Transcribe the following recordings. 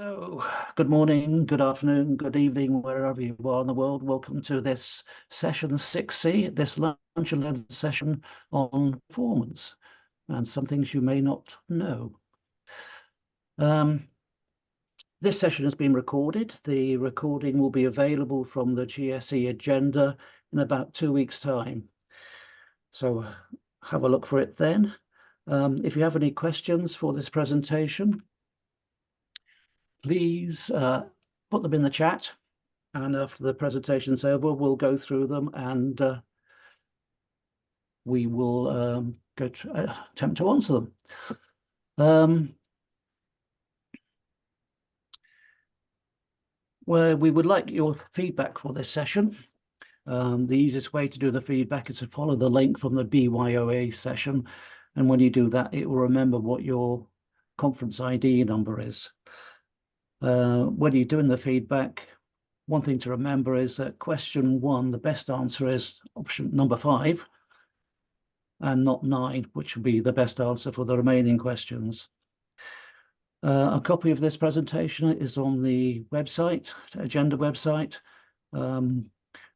So, good morning, good afternoon, good evening, wherever you are in the world. Welcome to this session 6C, this lunch and learn session on performance and some things you may not know. This session has been recorded. The recording will be available from the GSE agenda in about 2 weeks' time. So have a look for it then. If you have any questions for this presentation, please put them in the chat, and after the presentation's over, we'll go through them and we will attempt to answer them. Where we would like your feedback for this session. The easiest way to do the feedback is to follow the link from the BYOA session, and when you do that, it will remember what your conference ID number is. When you're doing the feedback, one thing to remember is that question 1, the best answer is option number 5, and not 9, which will be the best answer for the remaining questions. A copy of this presentation is on the website, agenda website.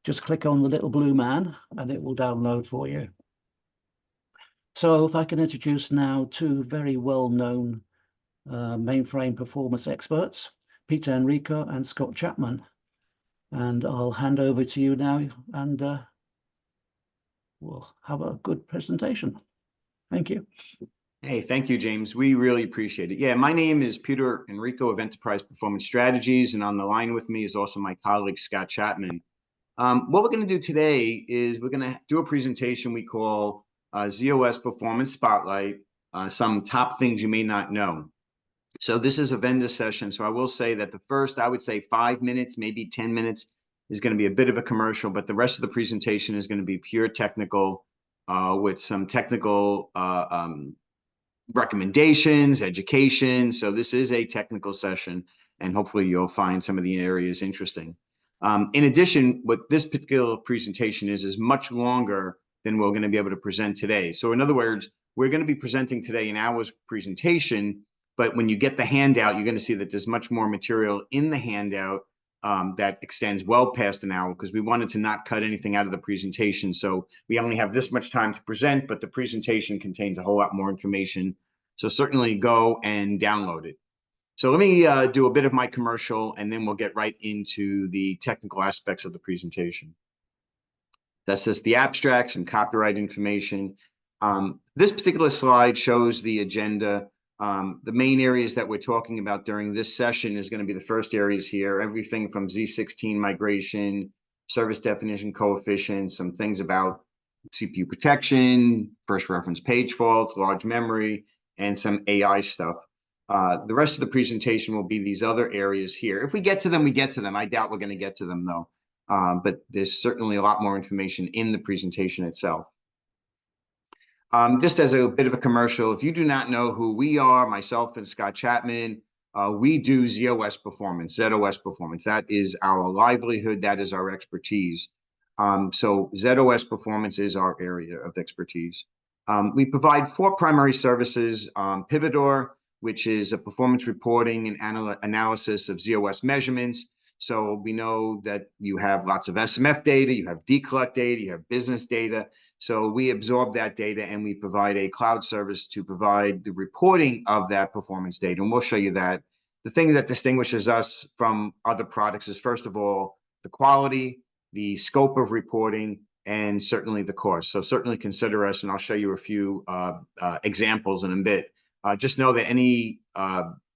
Just click on the little blue man and it will download for you. So if I can introduce now 2 very well-known mainframe performance experts, Peter Enrico and Scott Chapman. And I'll hand over to you now, and we'll have a good presentation. Thank you. Hey, thank you, James. We really appreciate it. Yeah, my name is Peter Enrico of Enterprise Performance Strategies, and on the line with me is also my colleague, Scott Chapman. What we're going to do today is we're going to do a presentation we call zOS Performance Spotlight, some top things you may not know. So this is a vendor session, so I will say that the first, I would say 5 minutes, maybe 10 minutes, is going to be a bit of a commercial, but the rest of the presentation is going to be pure technical with some technical recommendations, education. So this is a technical session, and hopefully you'll find some of the areas interesting. In addition, what this particular presentation is much longer than we're going to be able to present today. So in other words, we're going to be presenting today an hour's presentation, but when you get the handout, you're going to see that there's much more material in the handout that extends well past an hour, because we wanted to not cut anything out of the presentation. So we only have this much time to present, but the presentation contains a whole lot more information. So certainly go and download it. So let me do a bit of my commercial, and then we'll get right into the technical aspects of the presentation. That's just the abstracts and copyright information. This particular slide shows the agenda. The main areas that we're talking about during this session is going to be the first areas here, everything from Z16 migration, service definition coefficient, some things about CPU protection, first reference page faults, large memory, and some AI stuff. The rest of the presentation will be these other areas here. If we get to them, we get to them. I doubt we're going to get to them, though. But there's certainly a lot more information in the presentation itself. Just as a bit of a commercial, if you do not know who we are, myself and Scott Chapman, we do zOS performance, zOS performance. That is our livelihood. That is our expertise. So zOS performance is our area of expertise. We provide 4 primary services: Pivotor, which is a performance reporting and analysis of zOS measurements. So we know that you have lots of SMF data, you have decollect data, you have business data. So we absorb that data and we provide a cloud service to provide the reporting of that performance data. And we'll show you that. The thing that distinguishes us from other products is, first of all, the quality, the scope of reporting, and certainly the cost. So certainly consider us, and I'll show you a few examples in a bit. Just know that any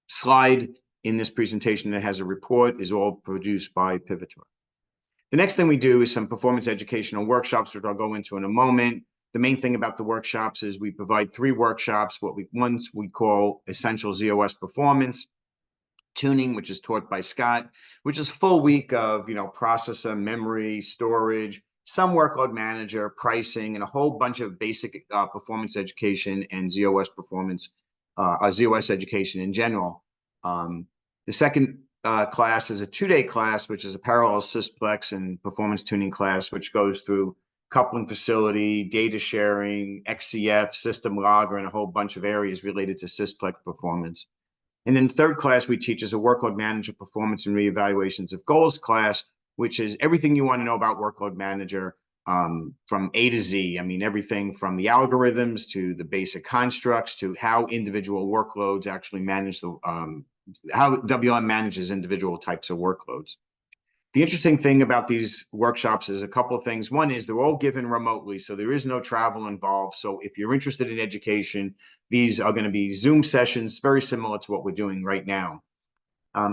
slide in this presentation that has a report is all produced by Pivotor. The next thing we do is some performance educational workshops, which I'll go into in a moment. The main thing about the workshops is we provide 3 workshops. One we call Essential zOS Performance, Tuning, which is taught by Scott, which is a full week of processor, memory, storage, some workload manager, pricing, and a whole bunch of basic performance education and zOS performance, zOS education in general. The second class is a 2-day class, which is a parallel sysplex and performance tuning class, which goes through coupling facility, data sharing, XCF, system logger, and a whole bunch of areas related to sysplex performance. And then third class we teach is a workload manager performance and reevaluations of goals class, which is everything you want to know about workload manager from A to Z. I mean, everything from the algorithms to the basic constructs to how individual workloads actually manage how WM manages individual types of workloads. The interesting thing about these workshops is a couple of things. One is they're all given remotely, so there is no travel involved. So if you're interested in education, these are going to be Zoom sessions, very similar to what we're doing right now.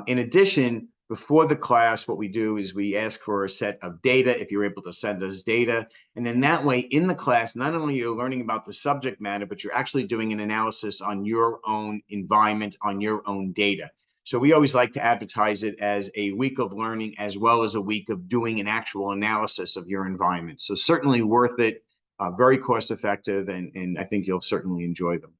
In addition, before the class, what we do is we ask for a set of data, if you're able to send us data. And then that way in the class, not only are you learning about the subject matter, but you're actually doing an analysis on your own environment, on your own data. So we always like to advertise it as a week of learning as well as a week of doing an actual analysis of your environment. So certainly worth it, very cost effective, and I think you'll certainly enjoy them.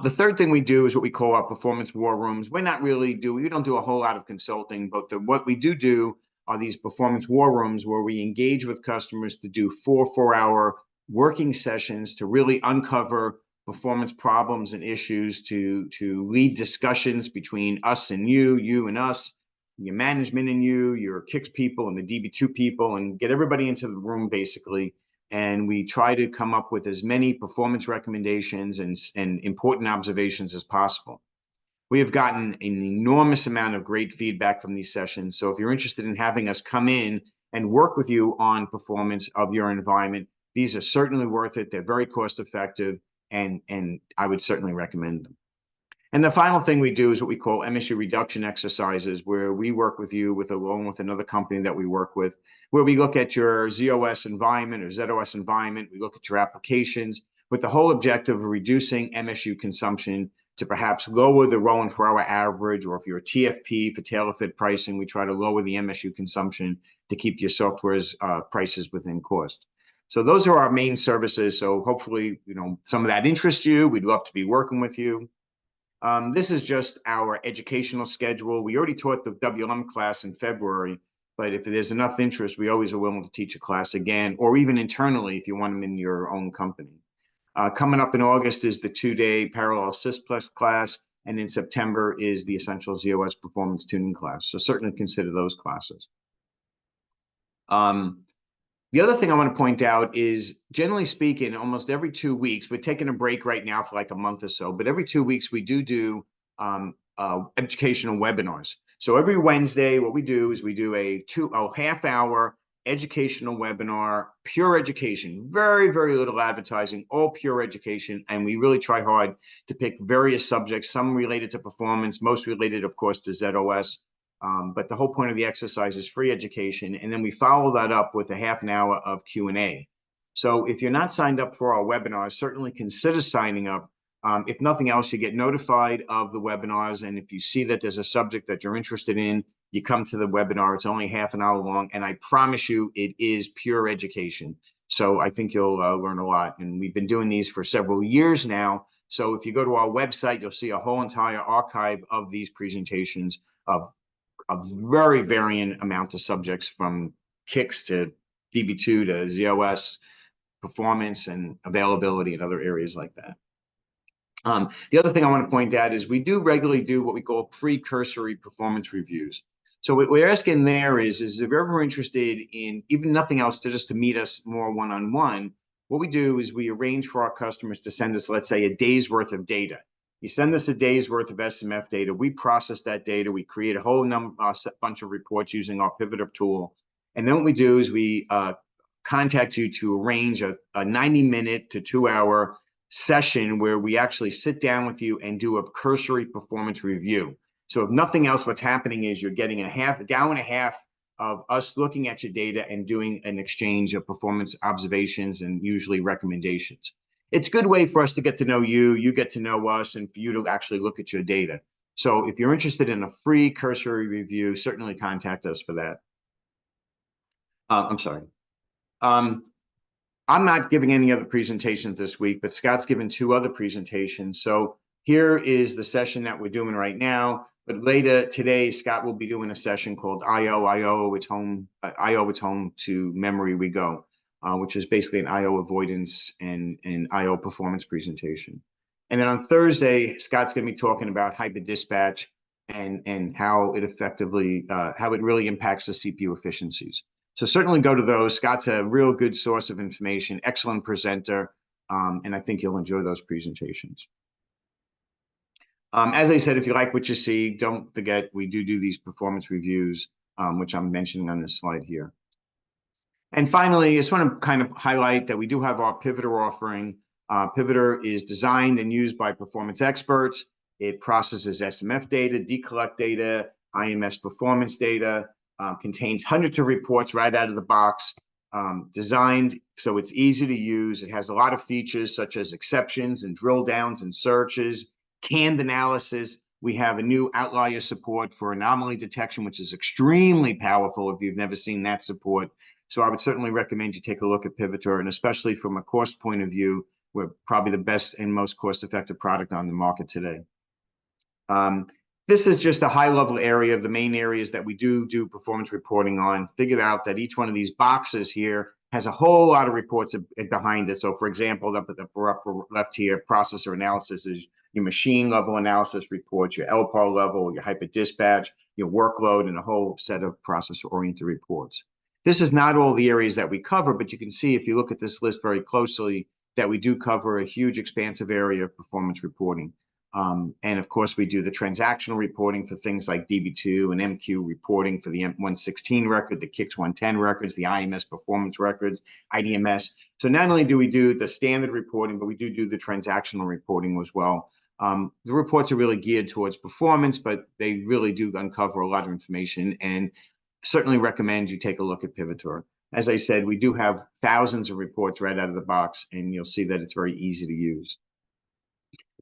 The third thing we do is what we call our performance war rooms. We don't do a whole lot of consulting, but what we do are these performance war rooms where we engage with customers to do 4-hour working sessions to really uncover performance problems and issues, to lead discussions between us and you and us, your management and your KICS people and the DB2 people, and get everybody into the room basically. And we try to come up with as many performance recommendations and important observations as possible. We have gotten an enormous amount of great feedback from these sessions. So if you're interested in having us come in and work with you on performance of your environment, these are certainly worth it. They're very cost effective, and I would certainly recommend them. And the final thing we do is what we call MSU reduction exercises, where we work with you along with another company that we work with, where we look at your zOS environment or zOS environment. We look at your applications with the whole objective of reducing MSU consumption to perhaps lower the row and 4-hour average, or if you're a TFP for tailor fit pricing, we try to lower the MSU consumption to keep your software's prices within cost. So those are our main services. So hopefully, some of that interests you. We'd love to be working with you. This is just our educational schedule. We already taught the WM class in February, but if there's enough interest, we always are willing to teach a class again, or even internally if you want them in your own company. Coming up in August is the 2-day Parallel Assist Plus class, and in September is the Essential zOS Performance Tuning class. So certainly consider those classes. The other thing I want to point out is, generally speaking, almost every 2 weeks, we're taking a break right now for like a month or so, but every 2 weeks we do educational webinars. So every Wednesday, what we do is we do a half-hour educational webinar, pure education, very, very little advertising, all pure education. And we really try hard to pick various subjects, some related to performance, most related, of course, to zOS. But the whole point of the exercise is free education. And then we follow that up with a half an hour of Q&A. So if you're not signed up for our webinars, certainly consider signing up. If nothing else, you get notified of the webinars. And if you see that there's a subject that you're interested in, you come to the webinar. It's only half an hour long. And I promise you, it is pure education. So I think you'll learn a lot. And we've been doing these for several years now. So if you go to our website, you'll see a whole entire archive of these presentations of a very varying amount of subjects, from KICS to DB2 to zOS performance and availability and other areas like that. The other thing I want to point out is we do regularly do what we call pre-cursory performance reviews. So what we're asking there is if you're ever interested in, even nothing else, just to meet us more one-on-one, what we do is we arrange for our customers to send us, let's say, a day's worth of data. You send us a day's worth of SMF data. We process that data. We create a whole bunch of reports using our Pivoter tool. And then what we do is we contact you to arrange a 90-minute to 2-hour session where we actually sit down with you and do a cursory performance review. So if nothing else, what's happening is you're getting an hour and a half of us looking at your data and doing an exchange of performance observations and usually recommendations. It's a good way for us to get to know you, you get to know us, and for you to actually look at your data. So if you're interested in a free cursory review, certainly contact us for that. I'm sorry. I'm not giving any other presentations this week, but Scott's given 2 other presentations. So here is the session that we're doing right now. But later today, Scott will be doing a session called IO, it's home to memory we go, which is basically an IO avoidance and IO performance presentation. And then on Thursday, Scott's going to be talking about hyper dispatch and how it effectively, how it really impacts the CPU efficiencies. So certainly go to those. Scott's a real good source of information, excellent presenter, and I think you'll enjoy those presentations. As I said, if you like what you see, don't forget we do these performance reviews, which I'm mentioning on this slide here. And finally, I just want to kind of highlight that we do have our Pivoter offering. Pivoter is designed and used by performance experts. It processes SMF data, decollect data, IMS performance data, contains hundreds of reports right out of the box, designed so it's easy to use. It has a lot of features such as exceptions and drill downs and searches, canned analysis. We have a new outlier support for anomaly detection, which is extremely powerful if you've never seen that support. So I would certainly recommend you take a look at Pivoter, and especially from a cost point of view, we're probably the best and most cost-effective product on the market today. This is just a high-level area of the main areas that we do performance reporting on. Figured out that each one of these boxes here has a whole lot of reports behind it. So, for example, up at the upper left here, processor analysis is your machine level analysis reports, your LPAR level, your hyper dispatch, your workload, and a whole set of processor-oriented reports. This is not all the areas that we cover, but you can see if you look at this list very closely that we do cover a huge expansive area of performance reporting. And of course, we do the transactional reporting for things like DB2 and MQ reporting for the M116 record, the KIX 110 records, the IMS performance records, IDMS. So not only do we do the standard reporting, but we do the transactional reporting as well. The reports are really geared towards performance, but they really do uncover a lot of information, and certainly recommend you take a look at Pivoter. As I said, we do have thousands of reports right out of the box, and you'll see that it's very easy to use.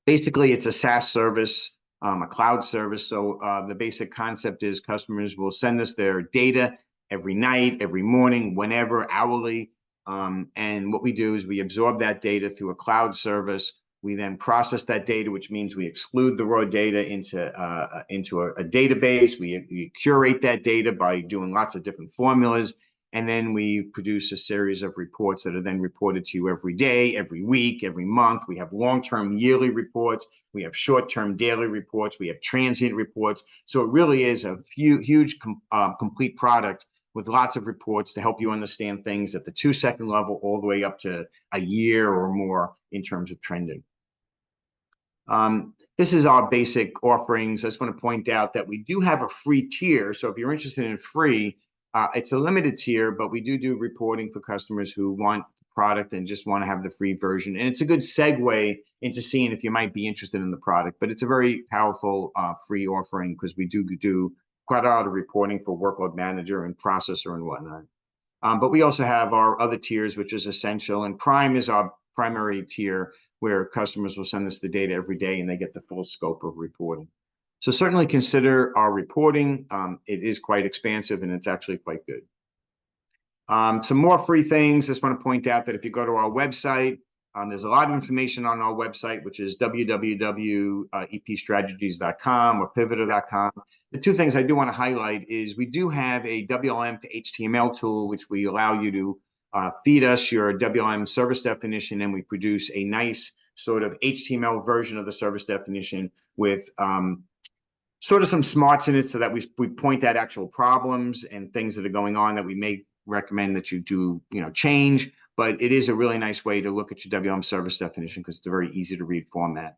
Basically, it's a SaaS service, a cloud service. So the basic concept is customers will send us their data every night, every morning, whenever, hourly. And what we do is we absorb that data through a cloud service. We then process that data, which means we exclude the raw data into a database. We curate that data by doing lots of different formulas. And then we produce a series of reports that are then reported to you every day, every week, every month. We have long-term yearly reports. We have short-term daily reports. We have transient reports. So it really is a huge complete product with lots of reports to help you understand things at the 2-second level all the way up to a year or more in terms of trending. This is our basic offerings. I just want to point out that we do have a free tier. So if you're interested in free, it's a limited tier, but we do reporting for customers who want the product and just want to have the free version. And it's a good segue into seeing if you might be interested in the product. But it's a very powerful free offering because we do quite a lot of reporting for Workload Manager and Processor and whatnot. But we also have our other tiers, which is Essential, and Prime is our primary tier where customers will send us the data every day and they get the full scope of reporting. So certainly consider our reporting. It is quite expansive and it's actually quite good. Some more free things. Just want to point out that if you go to our website, there's a lot of information on our website, which is www.epstrategies.com or pivoter.com. The two things I do want to highlight is we do have a WLM to HTML tool, which we allow you to feed us your WLM service definition, and we produce a nice sort of HTML version of the service definition with sort of some smarts in it so that we point out actual problems and things that are going on that we may recommend that you do, change. But it is a really nice way to look at your WLM service definition because it's a very easy to read format.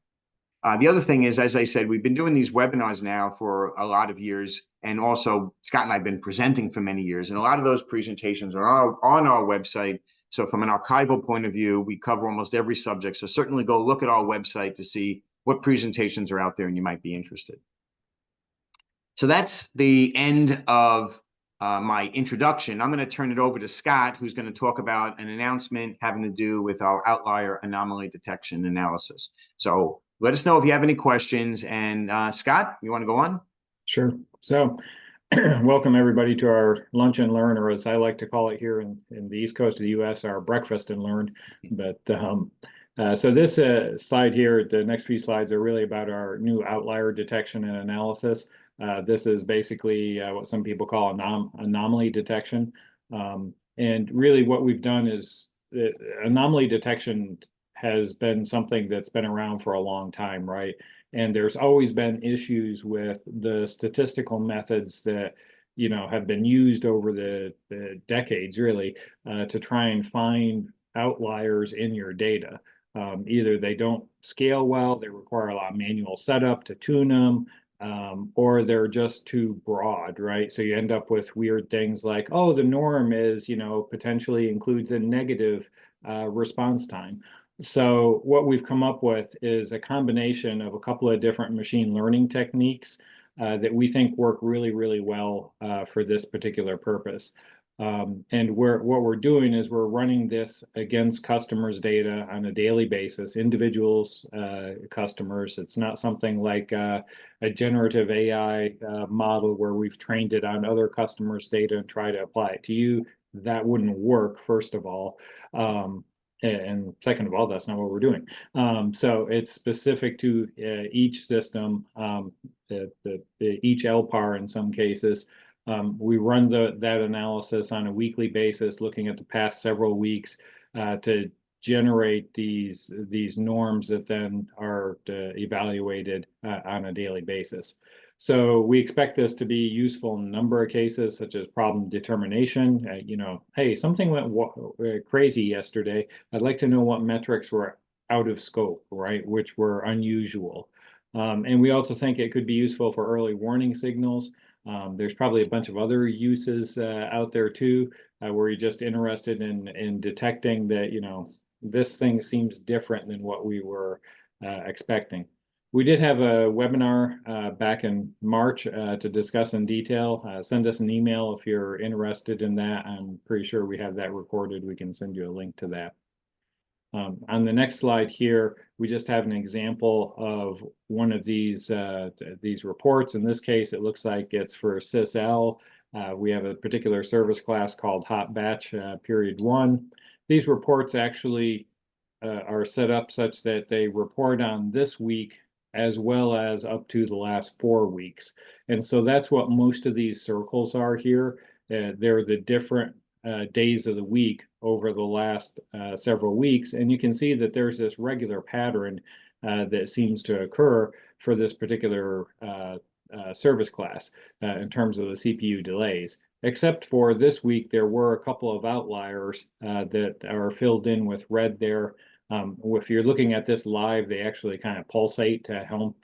The other thing is, as I said, we've been doing these webinars now for a lot of years. And also, Scott and I have been presenting for many years. And a lot of those presentations are on our website. So from an archival point of view, we cover almost every subject. So certainly go look at our website to see what presentations are out there and you might be interested. So that's the end of my introduction. I'm going to turn it over to Scott, who's going to talk about an announcement having to do with our outlier anomaly detection analysis. So let us know if you have any questions. And Scott, you want to go on? Sure. So welcome everybody to our Lunch and Learn, or as I like to call it here in the East Coast of the US, our Breakfast and Learn. But so this slide here, the next few slides are really about our new outlier detection and analysis. This is basically what some people call anomaly detection. And really what we've done is anomaly detection has been something that's been around for a long time, right? And there's always been issues with the statistical methods that, you know, have been used over the decades, really, to try and find outliers in your data. Either they don't scale well, they require a lot of manual setup to tune them, or they're just too broad, right? So you end up with weird things like, oh, the norm is, you know, potentially includes a negative response time. So what we've come up with is a combination of a couple of different machine learning techniques that we think work really, really well for this particular purpose. And what we're doing is we're running this against customers' data on a daily basis, individuals, customers. It's not something like a generative AI model where we've trained it on other customers' data and try to apply it to you. That wouldn't work, first of all. And second of all, that's not what we're doing. So it's specific to each system, each LPAR in some cases. We run that analysis on a weekly basis, looking at the past several weeks to generate these norms that then are evaluated on a daily basis. So we expect this to be useful in a number of cases, such as problem determination. You know, hey, something went crazy yesterday. I'd like to know what metrics were out of scope, right, which were unusual. And we also think it could be useful for early warning signals. There's probably a bunch of other uses out there too, where you're just interested in detecting that, you know, this thing seems different than what we were expecting. We did have a webinar back in March to discuss in detail. Send us an email if you're interested in that. I'm pretty sure we have that recorded. We can send you a link to that. On the next slide here, we just have an example of one of these reports. In this case, it looks like it's for sysl. We have a particular service class called hot batch period 1. These reports actually are set up such that they report on this week as well as up to the last 4 weeks. And so that's what most of these circles are here. They're the different days of the week over the last several weeks. And you can see that there's this regular pattern that seems to occur for this particular service class in terms of the CPU delays. Except for this week, there were a couple of outliers that are filled in with red there. If you're looking at this live, they actually kind of pulsate to help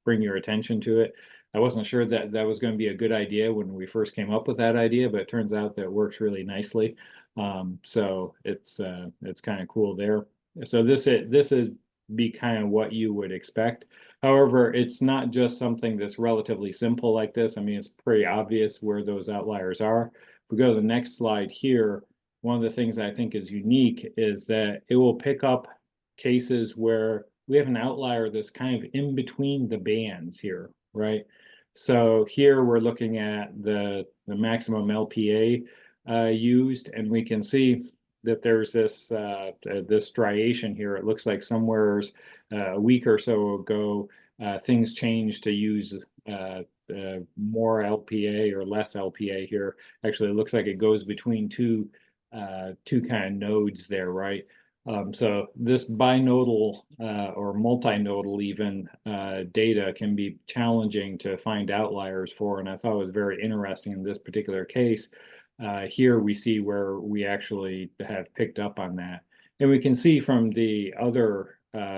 bring your attention to it. I wasn't sure that that was going to be a good idea when we first came up with that idea, but it turns out that it works really nicely. So it's kind of cool there. So this would be kind of what you would expect. However, it's not just something that's relatively simple like this. I mean, it's pretty obvious where those outliers are. If we go to the next slide here, one of the things I think is unique is that it will pick up cases where we have an outlier that's kind of in between the bands here, right? So here we're looking at the maximum LPA used, and we can see that there's this striation here. It looks like somewhere's a week or so ago, things changed to use more LPA or less LPA here. Actually, it looks like it goes between two kind of nodes there, right? So this binodal or multinodal even data can be challenging to find outliers for, and I thought it was very interesting in this particular case. Here we see where we actually have picked up on that. And we can see from the other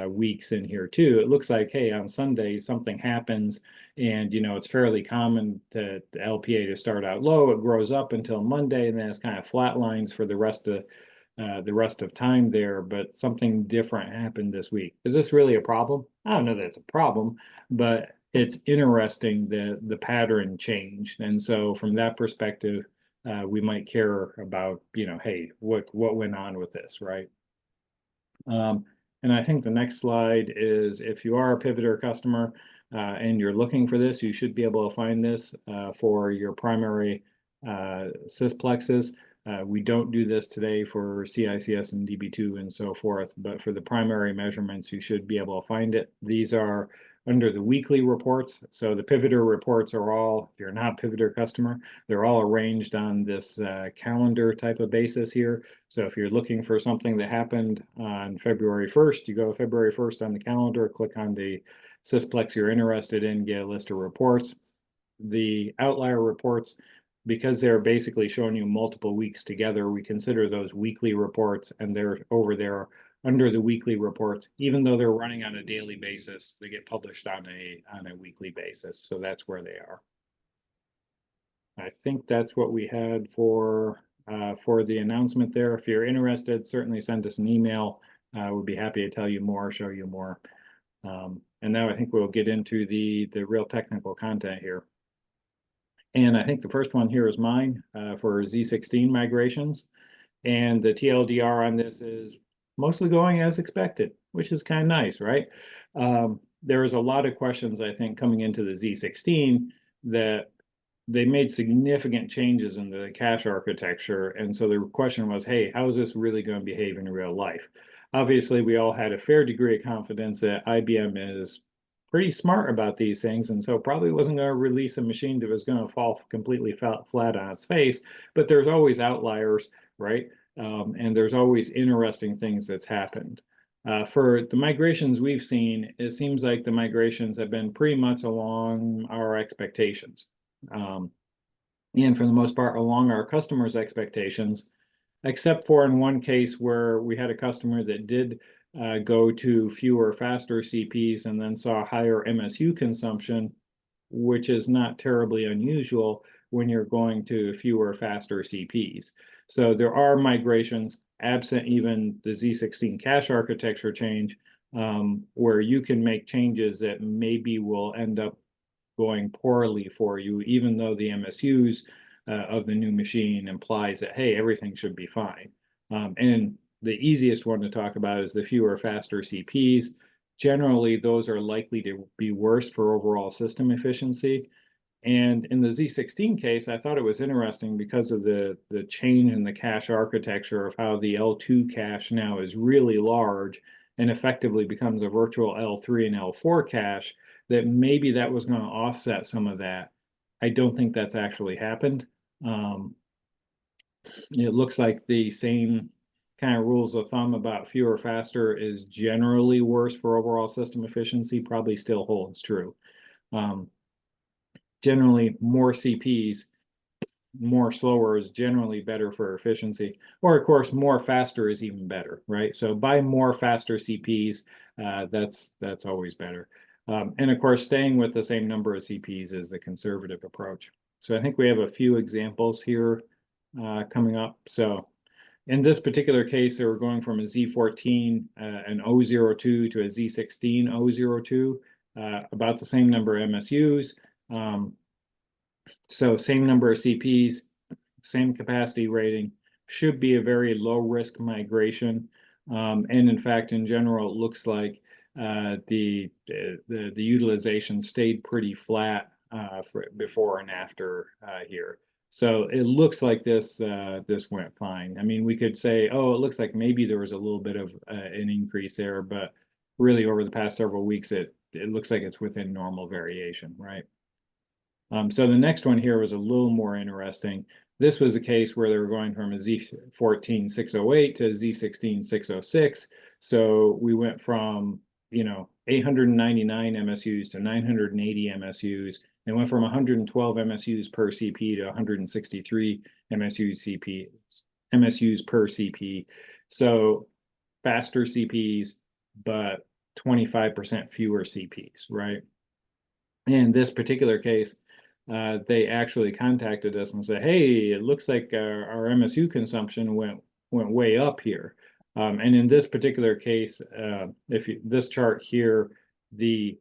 weeks in here too, it looks like, hey, on Sundays something happens, and you know, it's fairly common to LPA to start out low, it grows up until Monday, and then it's kind of flatlines for the rest of time there, but something different happened this week. Is this really a problem? I don't know that it's a problem, but it's interesting that the pattern changed. And so from that perspective, we might care about, you know, hey, what went on with this, right? And I think the next slide is, if you are a Pivoter customer and you're looking for this, you should be able to find this for your primary sysplexes. We don't do this today for CICS and DB2 and so forth, but for the primary measurements, you should be able to find it. These are under the weekly reports. So the Pivoter reports are all, if you're not a Pivoter customer, they're all arranged on this calendar type of basis here. So if you're looking for something that happened on February 1st, you go February 1st on the calendar, click on the Sysplex you're interested in, get a list of reports. The outlier reports, because they're basically showing you multiple weeks together, we consider those weekly reports, and they're over there under the weekly reports. Even though they're running on a daily basis, they get published on a weekly basis. So that's where they are. I think that's what we had for the announcement there. If you're interested, certainly send us an email. We'd be happy to tell you more, show you more. And now I think we'll get into the real technical content here. And I think the first one here is mine for Z16 migrations. And the TLDR on this is mostly going as expected, which is kind of nice, right? There is a lot of questions, I think, coming into the Z16 that they made significant changes in the cache architecture. And so the question was, hey, how is this really going to behave in real life? Obviously, we all had a fair degree of confidence that IBM is pretty smart about these things, and so probably wasn't going to release a machine that was going to fall completely flat on its face. But there's always outliers, right? And there's always interesting things that's happened. For the migrations we've seen, it seems like the migrations have been pretty much along our expectations. And for the most part, along our customers' expectations, except for in one case where we had a customer that did go to fewer, faster CPs and then saw higher MSU consumption, which is not terribly unusual when you're going to fewer, faster CPs. So there are migrations, absent even the Z16 cache architecture change, where you can make changes that maybe will end up going poorly for you, even though the MSUs of the new machine implies that, hey, everything should be fine. And the easiest one to talk about is the fewer, faster CPs. Generally, those are likely to be worse for overall system efficiency. And in the Z16 case, I thought it was interesting because of the change in the cache architecture of how the L2 cache now is really large and effectively becomes a virtual L3 and L4 cache, that maybe that was going to offset some of that. I don't think that's actually happened. It looks like the same kind of rules of thumb about fewer, faster is generally worse for overall system efficiency, probably still holds true. Generally, more CPs, more slower is generally better for efficiency. Or, of course, more faster is even better, right? So buy more faster CPs, that's always better. And, of course, staying with the same number of CPs is the conservative approach. So I think we have a few examples here coming up. So in this particular case, they were going from a Z14 an O02 to a Z16 O02, about the same number of MSUs. So same number of CPs, same capacity rating, should be a very low risk migration. And in fact, in general, it looks like the utilization stayed pretty flat for before and after here. So it looks like this went fine. I mean, we could say, oh, it looks like maybe there was a little bit of an increase there, but really over the past several weeks, it looks like it's within normal variation, right? So the next one here was a little more interesting. This was a case where they were going from a Z14 608 to a Z16 606. So we went from 899 MSUs to 980 MSUs, and went from 112 MSUs per CP to 163 MSUs per CP. So faster CPs, but 25% fewer CPs, right? In this particular case, they actually contacted us and said, hey, it looks like our MSU consumption went way up here. And in this particular case, this chart here, the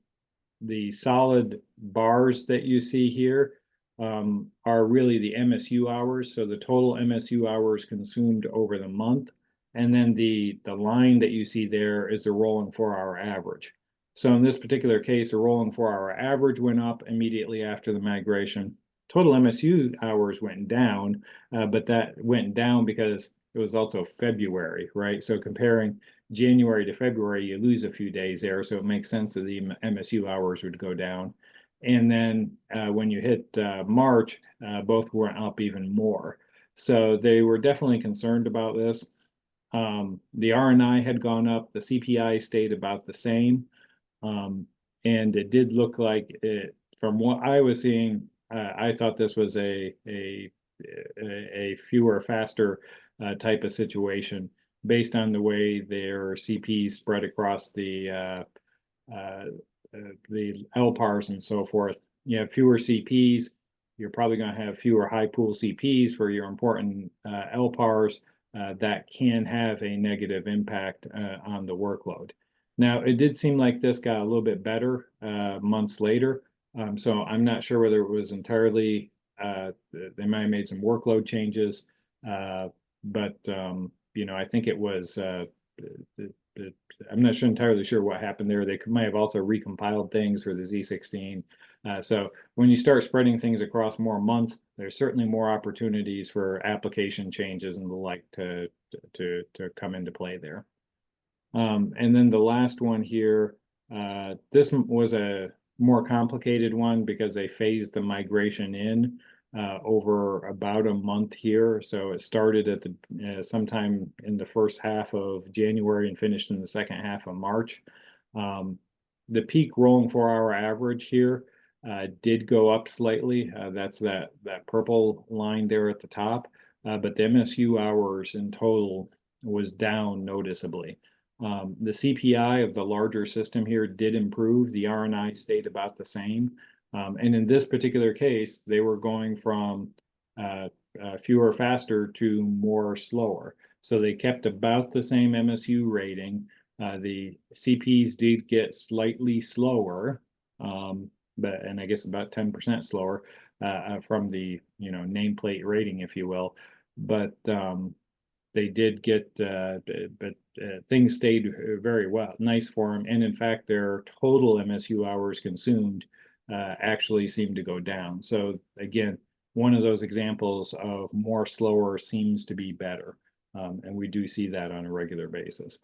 solid bars that you see here are really the MSU hours. So the total MSU hours consumed over the month. And then the line that you see there is the rolling 4-hour average. So in this particular case, the rolling 4-hour average went up immediately after the migration. Total MSU hours went down, but that went down because it was also February, right? So comparing January to February, you lose a few days there. So it makes sense that the MSU hours would go down. And then when you hit March, both went up even more. So they were definitely concerned about this. The RNI had gone up, the CPI stayed about the same. And it did look like it, from what I was seeing, I thought this was a fewer, faster type of situation based on the way their CPs spread across the LPARs and so forth. You have fewer CPs, you're probably going to have fewer high pool CPs for your important LPARs. That can have a negative impact on the workload. Now, it did seem like this got a little bit better months later. So I'm not sure whether it was entirely, they might have made some workload changes, but I think it was, I'm not entirely sure what happened there. They might have also recompiled things for the Z16. So when you start spreading things across more months, there's certainly more opportunities for application changes and the like to come into play there. And then the last one here, this was a more complicated one because they phased the migration in over about a month here. So it started at the sometime in the first half of January and finished in the second half of March. The peak rolling 4-hour average here did go up slightly. That's that purple line there at the top. But the MSU hours in total was down noticeably. The CPI of the larger system here did improve. The RNI stayed about the same. And in this particular case, they were going from fewer faster to more slower. So they kept about the same MSU rating. The CPs did get slightly slower, and I guess about 10% slower from the nameplate rating, if you will. But they did get, but things stayed very well, nice for them. And in fact, their total MSU hours consumed actually seemed to go down. So again, one of those examples of more slower seems to be better. And we do see that on a regular basis.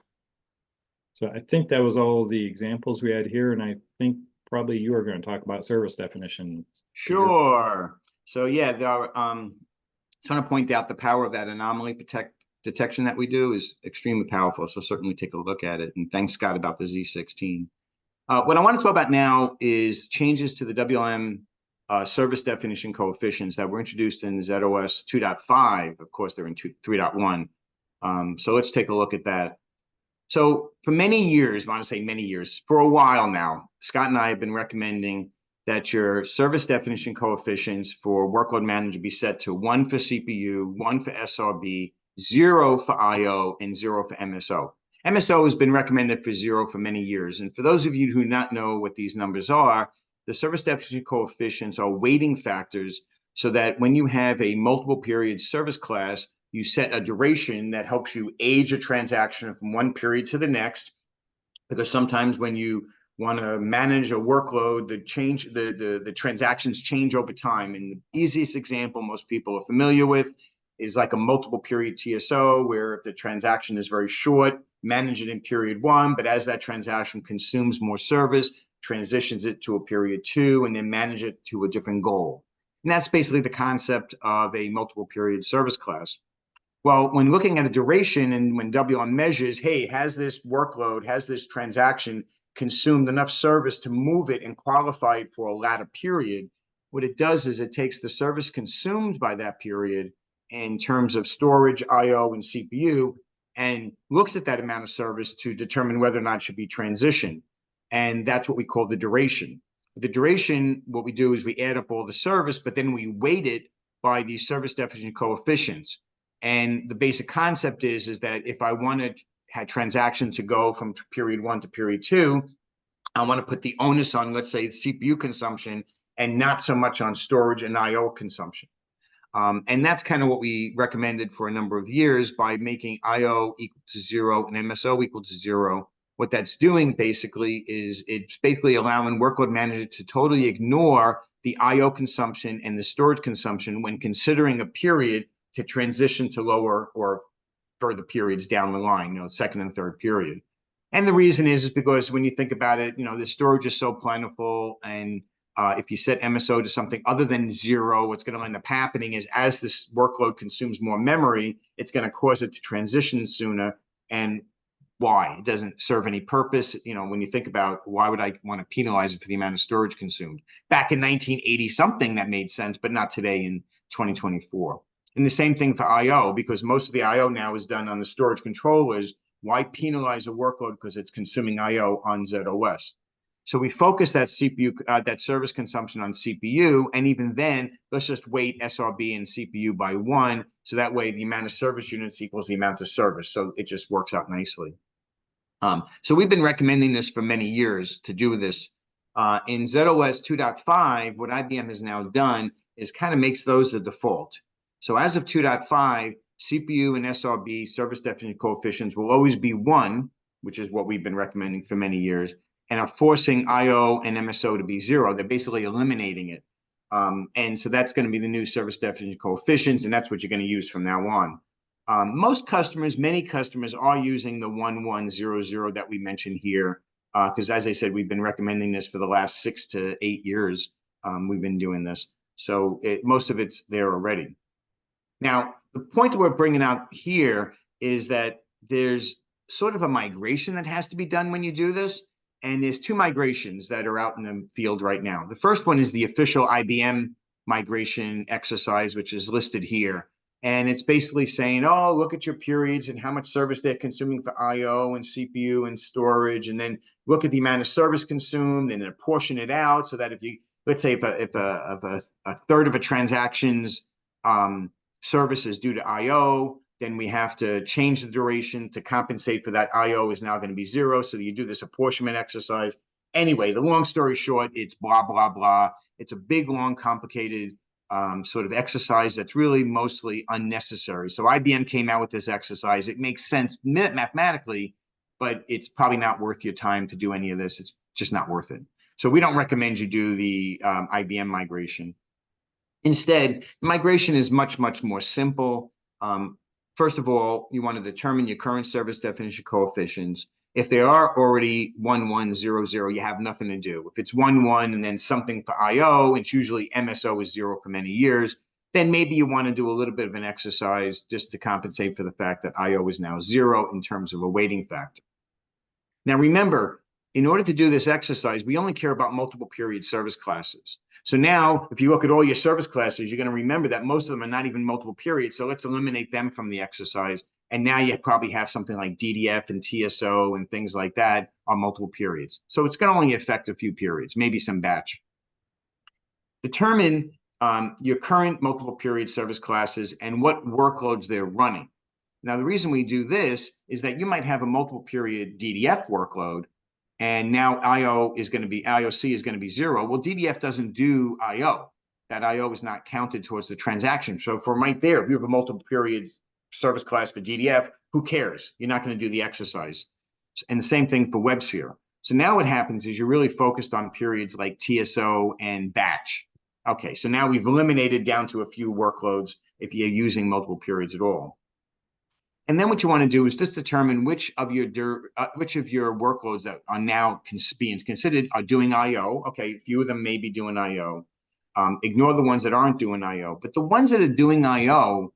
So I think that was all the examples we had here. And I think probably you are going to talk about service definition. Sure. So yeah, there are, just want to point out the power of that anomaly detection that we do is extremely powerful. So certainly take a look at it. And thanks, Scott, about the Z16. What I want to talk about now is changes to the WLM service definition coefficients that were introduced in zOS 2.5. Of course, they're in 3.1. So let's take a look at that. So for many years, I want to say many years, for a while now, Scott and I have been recommending that your service definition coefficients for workload manager be set to 1 for CPU, 1 for SRB, 0 for IO, and 0 for MSO. MSO has been recommended for 0 for many years. And for those of you who do not know what these numbers are, the service definition coefficients are weighting factors so that when you have a multiple period service class, you set a duration that helps you age a transaction from one period to the next. Because sometimes when you want to manage a workload, the transactions change over time. And the easiest example most people are familiar with is like a multiple period TSO, where if the transaction is very short, manage it in period 1, but as that transaction consumes more service, transitions it to a period 2, and then manage it to a different goal. And that's basically the concept of a multiple period service class. Well, when looking at a duration and when WLM measures, hey, has this workload, has this transaction consumed enough service to move it and qualify it for a latter period, what it does is it takes the service consumed by that period in terms of storage, IO, and CPU, and looks at that amount of service to determine whether or not it should be transitioned. And that's what we call the duration. The duration, what we do is we add up all the service, but then we weight it by these service definition coefficients. And the basic concept is that if I want to have transaction to go from period 1 to period 2, I want to put the onus on, let's say, CPU consumption and not so much on storage and IO consumption. And that's kind of what we recommended for a number of years by making IO equal to 0 and MSO equal to 0. What that's doing basically is it's basically allowing workload manager to totally ignore the IO consumption and the storage consumption when considering a period to transition to lower or further periods down the line, second and third period. And the reason is because when you think about it, the storage is so plentiful, and if you set MSO to something other than 0, what's going to end up happening is as this workload consumes more memory, it's going to cause it to transition sooner. And why? It doesn't serve any purpose. When you think about why would I want to penalize it for the amount of storage consumed? Back in 1980 something that made sense, but not today in 2024. And the same thing for I/O, because most of the I/O now is done on the storage controllers. Why penalize a workload because it's consuming I/O on zOS? So we focus that CPU, that service consumption on CPU, and even then, let's just weight SRB and CPU by 1, so that way the amount of service units equals the amount of service. So it just works out nicely. So we've been recommending this for many years to do this. In zOS 2.5, what IBM has now done is kind of makes those the default. So as of 2.5, CPU and SRB, service definition coefficients, will always be 1, which is what we've been recommending for many years, and are forcing I/O and MSO to be 0. They're basically eliminating it. And so that's going to be the new service definition coefficients, and that's what you're going to use from now on. Many customers are using the 1100 that we mentioned here, because as I said, we've been recommending this for the last 6 to 8 years. We've been doing this. So most of it's there already. Now, the point that we're bringing out here is that there's sort of a migration that has to be done when you do this. And there's 2 migrations that are out in the field right now. The first one is the official IBM migration exercise, which is listed here. And it's basically saying, oh, look at your periods and how much service they're consuming for I/O and CPU and storage. And then look at the amount of service consumed and then apportion it out so that if you, let's say if a third of a transaction's service is due to I/O, then we have to change the duration to compensate for that. I/O is now going to be 0. So you do this apportionment exercise. Anyway, the long story short, it's blah, blah, blah. It's a big, long, complicated sort of exercise that's really mostly unnecessary. So IBM came out with this exercise. It makes sense mathematically, but it's probably not worth your time to do any of this. It's just not worth it. So we don't recommend you do the IBM migration. Instead, the migration is much, much more simple. First of all, you want to determine your current service definition coefficients. If they are already 1100, you have nothing to do. If it's 11 and then something for I/O, it's usually MSO is 0 for many years, then maybe you want to do a little bit of an exercise just to compensate for the fact that I/O is now 0 in terms of a weighting factor. Now remember, in order to do this exercise, we only care about multiple period service classes. So now, if you look at all your service classes, you're going to remember that most of them are not even multiple periods. So let's eliminate them from the exercise. And now you probably have something like DDF and TSO and things like that on multiple periods. So it's going to only affect a few periods, maybe some batch. Determine your current multiple period service classes and what workloads they're running. Now, the reason we do this is that you might have a multiple period DDF workload, and now IOC is going to be 0. Well, DDF doesn't do IO. That IO is not counted towards the transaction. So from right there, if you have a multiple periods service class for DDF, who cares? You're not going to do the exercise. And the same thing for WebSphere. So now what happens is you're really focused on periods like TSO and batch. Okay, so now we've eliminated down to a few workloads if you're using multiple periods at all. And then what you want to do is just determine which of your workloads that are now being considered are doing I/O. Okay, a few of them may be doing I/O. Ignore the ones that aren't doing I/O. But the ones that are doing I/O,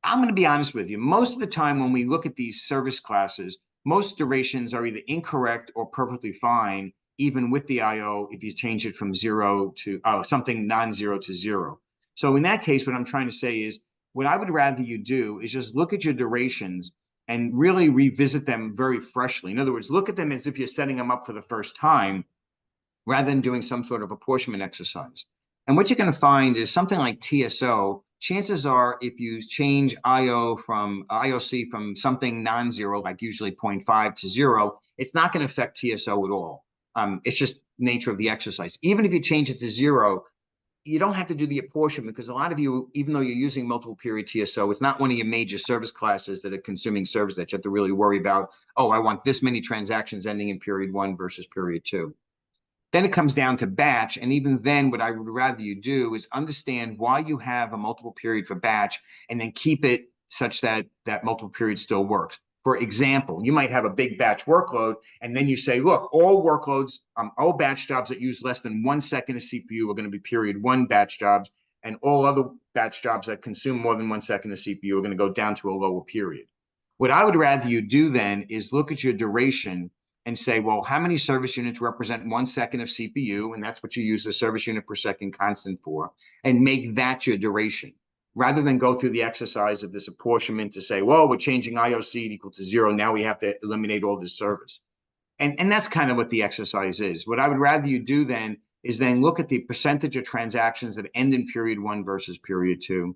I'm going to be honest with you. Most of the time when we look at these service classes, most durations are either incorrect or perfectly fine, even with the I/O, if you change it from 0 to something non-0 to 0. So in that case, what I'm trying to say is, what I would rather you do is just look at your durations and really revisit them very freshly. In other words, look at them as if you're setting them up for the first time, rather than doing some sort of apportionment exercise. And what you're going to find is something like TSO, chances are if you change IOC from something non-0, like usually 0.5 to 0, it's not going to affect TSO at all. It's just nature of the exercise. Even if you change it to 0, you don't have to do the apportionment, because a lot of you, even though you're using multiple period TSO, it's not one of your major service classes that are consuming service that you have to really worry about. Oh, I want this many transactions ending in period 1 versus period 2. Then it comes down to batch. And even then, what I would rather you do is understand why you have a multiple period for batch and then keep it such that that multiple period still works. For example, you might have a big batch workload, and then you say, look, all workloads, all batch jobs that use less than 1 second of CPU are going to be period 1 batch jobs, and all other batch jobs that consume more than 1 second of CPU are going to go down to a lower period. What I would rather you do then is look at your duration and say, well, how many service units represent 1 second of CPU? And that's what you use the service unit per second constant for, and make that your duration, rather than go through the exercise of this apportionment to say, well, we're changing IOC equal to 0. Now we have to eliminate all this service. And that's kind of what the exercise is. What I would rather you do then is then look at the percentage of transactions that end in period 1 versus period 2.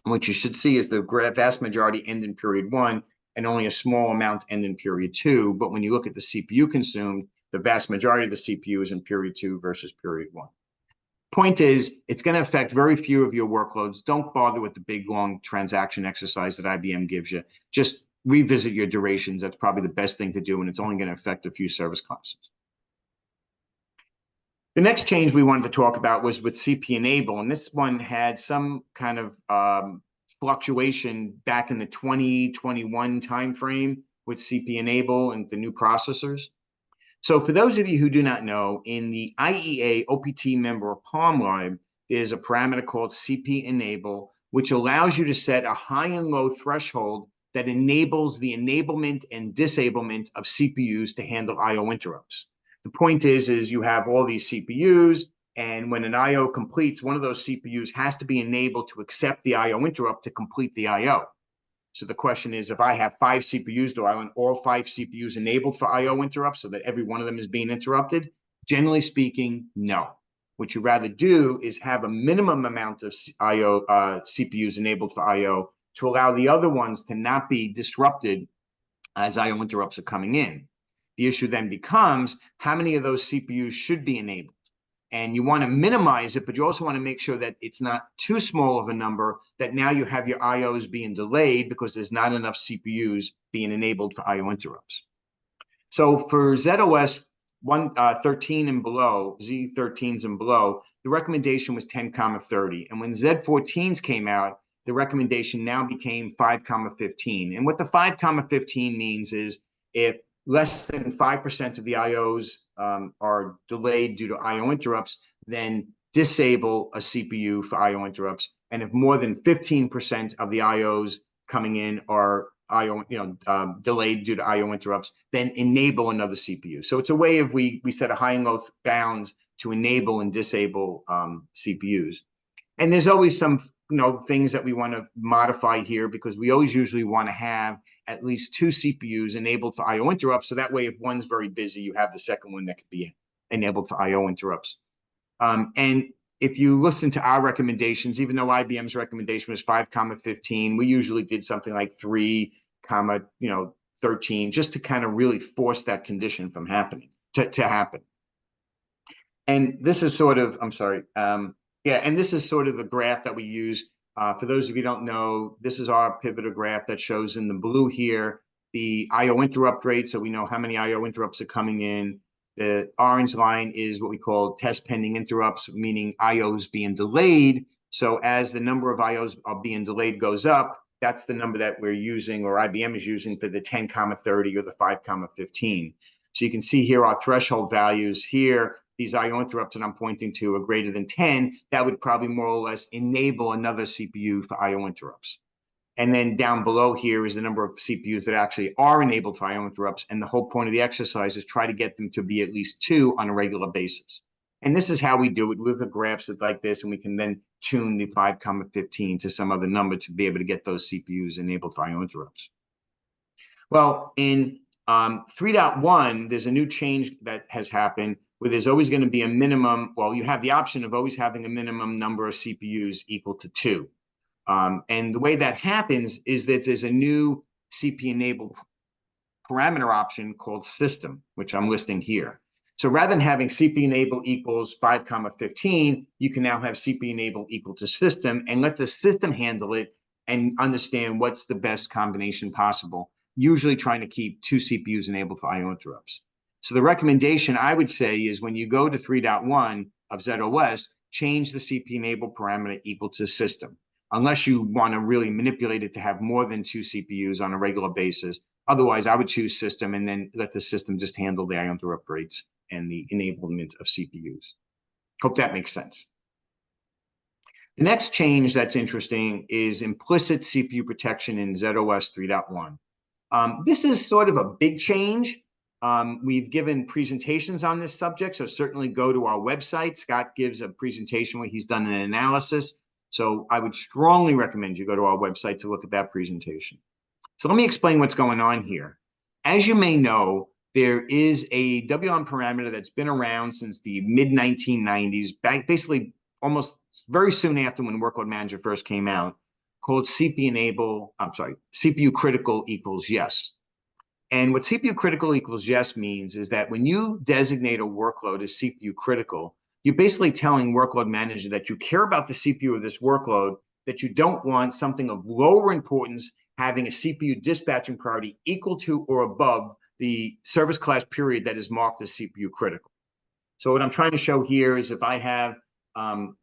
And what you should see is the vast majority end in period 1 and only a small amount end in period 2. But when you look at the CPU consumed, the vast majority of the CPU is in period 2 versus period 1. Point is, it's going to affect very few of your workloads. Don't bother with the big, long transaction exercise that IBM gives you. Just revisit your durations. That's probably the best thing to do, and it's only going to affect a few service classes. The next change we wanted to talk about was with CP enable, and this one had some kind of fluctuation back in the 2021 timeframe with CP enable and the new processors. So for those of you who do not know, in the IEA OPT member Palm Lib, there's a parameter called CP enable, which allows you to set a high and low threshold that enables the enablement and disablement of CPUs to handle IO interrupts. The point is you have all these CPUs, and when an IO completes, one of those CPUs has to be enabled to accept the IO interrupt to complete the IO. So the question is, if I have 5 CPUs, do I want all 5 CPUs enabled for IO interrupts so that every one of them is being interrupted? Generally speaking, no. What you rather do is have a minimum amount of CPUs enabled for IO to allow the other ones to not be disrupted as IO interrupts are coming in. The issue then becomes, how many of those CPUs should be enabled? And you want to minimize it, but you also want to make sure that it's not too small of a number that now you have your IOs being delayed because there's not enough CPUs being enabled for IO interrupts. So for zOS 13 and below, Z13s and below, the recommendation was 10, 30. And when Z14s came out, the recommendation now became 5, 15. And what the 5, 15 means is if less than 5% of the IOs are delayed due to IO interrupts, then disable a CPU for IO interrupts. And if more than 15% of the IOs coming in are delayed due to IO interrupts, then enable another CPU. So it's a way of we set a high and low bounds to enable and disable CPUs. And there's always some things that we want to modify here, because we always usually want to have at least 2 CPUs enabled for IO interrupts. So that way, if one's very busy, you have the second one that could be enabled for IO interrupts. And if you listen to our recommendations, even though IBM's recommendation was 5, 15, we usually did something like 3, 13, just to kind of really force that condition from happening to happen. And this is sort of, and this is sort of the graph that we use. For those of you who don't know, this is our pivotal graph that shows in the blue here the IO interrupt rate, so we know how many IO interrupts are coming in. The orange line is what we call test pending interrupts, meaning IOs being delayed. So as the number of IOs are being delayed goes up, that's the number that we're using, or IBM is using, for the 10, 30 or the 5, 15. So you can see here our threshold values here. These IO interrupts that I'm pointing to are greater than 10. That would probably more or less enable another CPU for IO interrupts. And then down below here is the number of CPUs that actually are enabled for IO interrupts. And the whole point of the exercise is try to get them to be at least 2 on a regular basis. And this is how we do it. We look at graphs like this, and we can then tune the 5, 15 to some other number to be able to get those CPUs enabled for IO interrupts. Well, in 3.1, there's a new change that has happened, where there's always going to be a minimum. Well, you have the option of always having a minimum number of CPUs equal to 2. And the way that happens is that there's a new CP-enabled parameter option called system, which I'm listing here. So rather than having CP-enable equals 5, 15, you can now have CP-enable equal to system, and let the system handle it and understand what's the best combination possible, usually trying to keep 2 CPUs enabled for IO interrupts. So the recommendation I would say is, when you go to 3.1 of zOS, change the CP enable parameter equal to system. unless you want to really manipulate it to have more than 2 CPUs on a regular basis. Otherwise, I would choose system and then let the system just handle the IONTR upgrades and the enablement of CPUs. Hope that makes sense. The next change that's interesting is implicit CPU protection in zOS 3.1. This is sort of a big change. We've given presentations on this subject, so certainly go to our website. Scott gives a presentation where he's done an analysis. So I would strongly recommend you go to our website to look at that presentation. So let me explain what's going on here. As you may know, there is a WLM parameter that's been around since the mid-1990s, basically almost very soon after when Workload Manager first came out, called CPU critical equals yes. And what CPU critical equals yes means is that when you designate a workload as CPU critical, you're basically telling Workload Manager that you care about the CPU of this workload, that you don't want something of lower importance having a CPU dispatching priority equal to or above the service class period that is marked as CPU critical. So what I'm trying to show here is if I have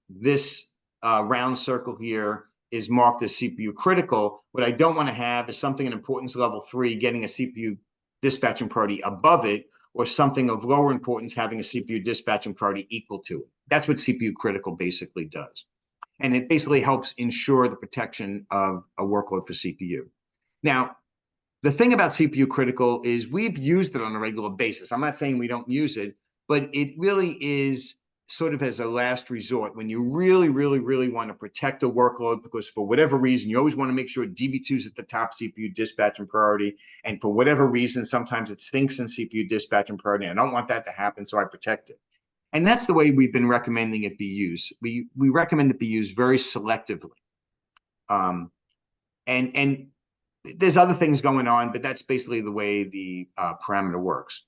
this round circle here is marked as CPU critical, what I don't want to have is something in importance level 3 getting a CPU dispatching priority above it, or something of lower importance having a CPU dispatching priority equal to it. That's what CPU critical basically does. And it basically helps ensure the protection of a workload for CPU. Now, the thing about CPU critical is we've used it on a regular basis. I'm not saying we don't use it, but it really is sort of as a last resort when you really, really, really want to protect a workload, because for whatever reason, you always want to make sure DB2 is at the top CPU dispatch and priority. And for whatever reason, sometimes it stinks in CPU dispatch and priority. I don't want that to happen, so I protect it. And that's the way we've been recommending it be used. We recommend it be used very selectively. And there's other things going on, but that's basically the way the parameter works.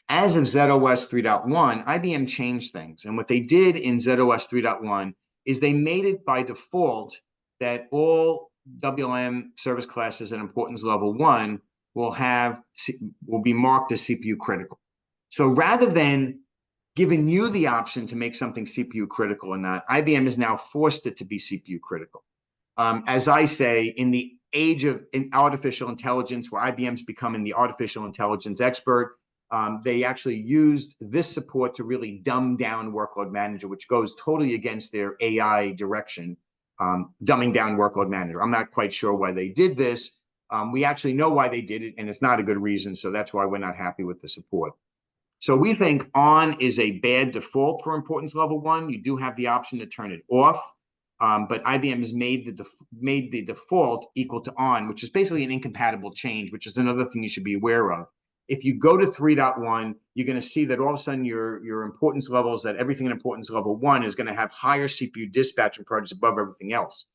As of zOS 3.1, IBM changed things. And what they did in zOS 3.1 is they made it by default that all WLM service classes at importance level 1 will be marked as CPU critical. So rather than giving you the option to make something CPU critical or not, IBM has now forced it to be CPU critical. As I say, in the age of artificial intelligence, where IBM's becoming the artificial intelligence expert, they actually used this support to really dumb down Workload Manager, which goes totally against their AI direction, dumbing down Workload Manager. I'm not quite sure why they did this. We actually know why they did it, and it's not a good reason, so that's why we're not happy with the support. So we think on is a bad default for importance level 1. You do have the option to turn it off, but IBM has made the default equal to on, which is basically an incompatible change, which is another thing you should be aware of. If you go to 3.1, you're going to see that all of a sudden your importance levels, that everything in importance level 1 is going to have higher CPU dispatch and priorities above everything else.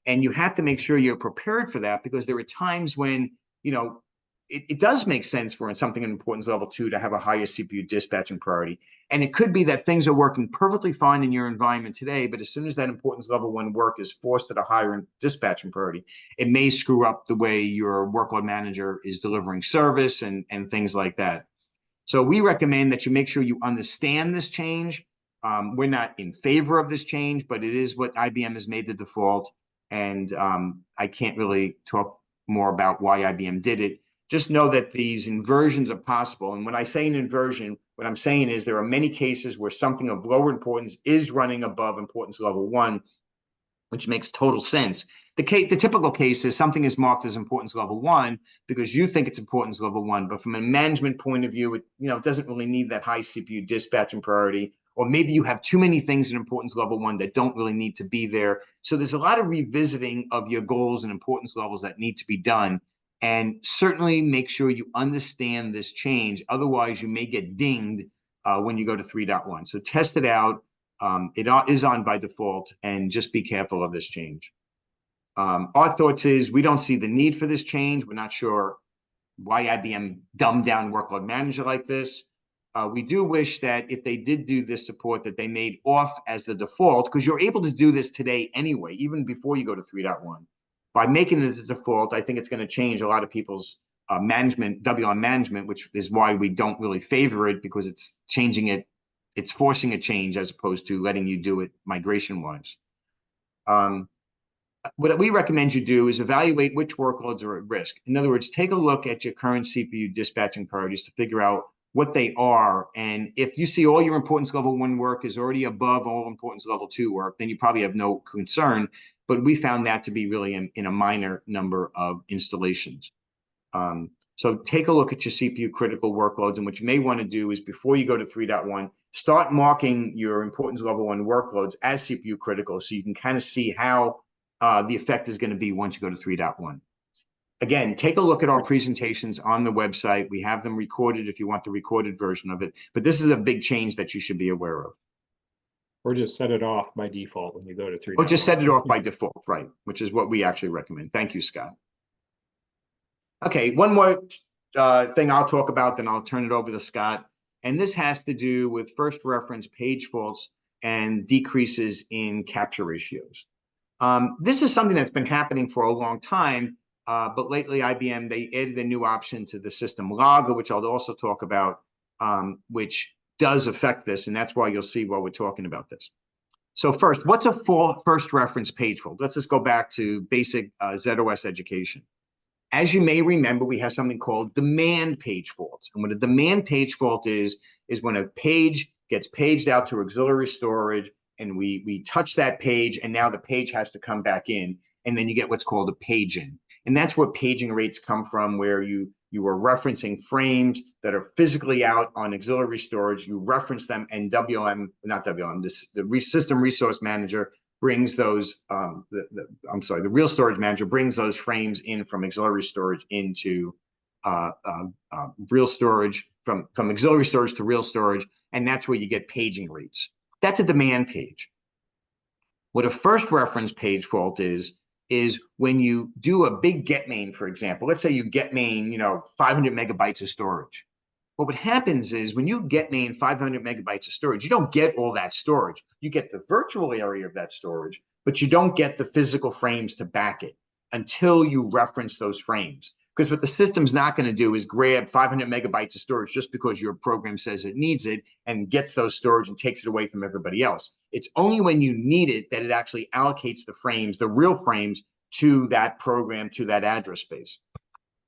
And you have to make sure you're prepared for that, because there are times when, you know, it does make sense for something in importance level 2 to have a higher CPU dispatching priority. And it could be that things are working perfectly fine in your environment today, but as soon as that importance level 1 work is forced at a higher dispatching priority, it may screw up the way your Workload Manager is delivering service and things like that. So we recommend that you make sure you understand this change. We're not in favor of this change, but it is what IBM has made the default. And I can't really talk more about why IBM did it. Just know that these inversions are possible. And when I say an inversion, what I'm saying is there are many cases where something of lower importance is running above importance level 1, which makes total sense. The typical case is something is marked as importance level 1 because you think it's importance level 1, but from a management point of view, it doesn't really need that high CPU dispatch and priority. Or maybe you have too many things in importance level 1 that don't really need to be there. So there's a lot of revisiting of your goals and importance levels that need to be done. And certainly make sure you understand this change. Otherwise, you may get dinged when you go to 3.1. So test it out. It is on by default, and just be careful of this change. Our thoughts is we don't see the need for this change. We're not sure why IBM dumbed down Workload Manager like this. We do wish that if they did do this support, that they made off as the default, because you're able to do this today anyway, even before you go to 3.1. By making it the default, I think it's going to change a lot of people's WLM management, which is why we don't really favor it, because it's changing it. It's forcing a change as opposed to letting you do it migration-wise. what we recommend you do is evaluate which workloads are at risk. In other words, take a look at your current CPU dispatching priorities to figure out what they are. And if you see all your importance level 1 work is already above all importance level 2 work, then you probably have no concern. But we found that to be really in a minor number of installations. So take a look at your CPU critical workloads, and what you may want to do is before you go to 3.1, start marking your importance level 1 workloads as CPU critical so you can kind of see how the effect is going to be once you go to 3.1. Again, take a look at our presentations on the website. We have them recorded if you want the recorded version of it, but this is a big change that you should be aware of. Or just set it off by default when you go to 3.1. Or just set it off by default, right, which is what we actually recommend. Thank you, Scott. Okay, one more thing I'll talk about, then I'll turn it over to Scott. And this has to do with first reference page faults and decreases in capture ratios. This is something that's been happening for a long time, but lately IBM, they added a new option to the system logger, which I'll also talk about, which does affect this, and that's why you'll see while we're talking about this. So first, what's a first reference page fault? Let's just go back to basic zOS education. As you may remember, we have something called demand page faults. And what a demand page fault is when a page gets paged out to auxiliary storage, and we touch that page, and now the page has to come back in, and then you get what's called a page in. And that's where paging rates come from, where you are referencing frames that are physically out on auxiliary storage. You reference them, and the system resource manager brings those, the real storage manager brings those frames in from auxiliary storage into real storage, from auxiliary storage to real storage, and that's where you get paging rates. That's a demand page. What a first reference page fault is when you do a big get main, for example. Let's say you get main, 500 megabytes of storage. Well, what happens is when you get main 500 megabytes of storage, you don't get all that storage. You get the virtual area of that storage, but you don't get the physical frames to back it until you reference those frames. Because what the system's not going to do is grab 500 megabytes of storage just because your program says it needs it and gets those storage and takes it away from everybody else. It's only when you need it that it actually allocates the frames, the real frames, to that program, to that address space.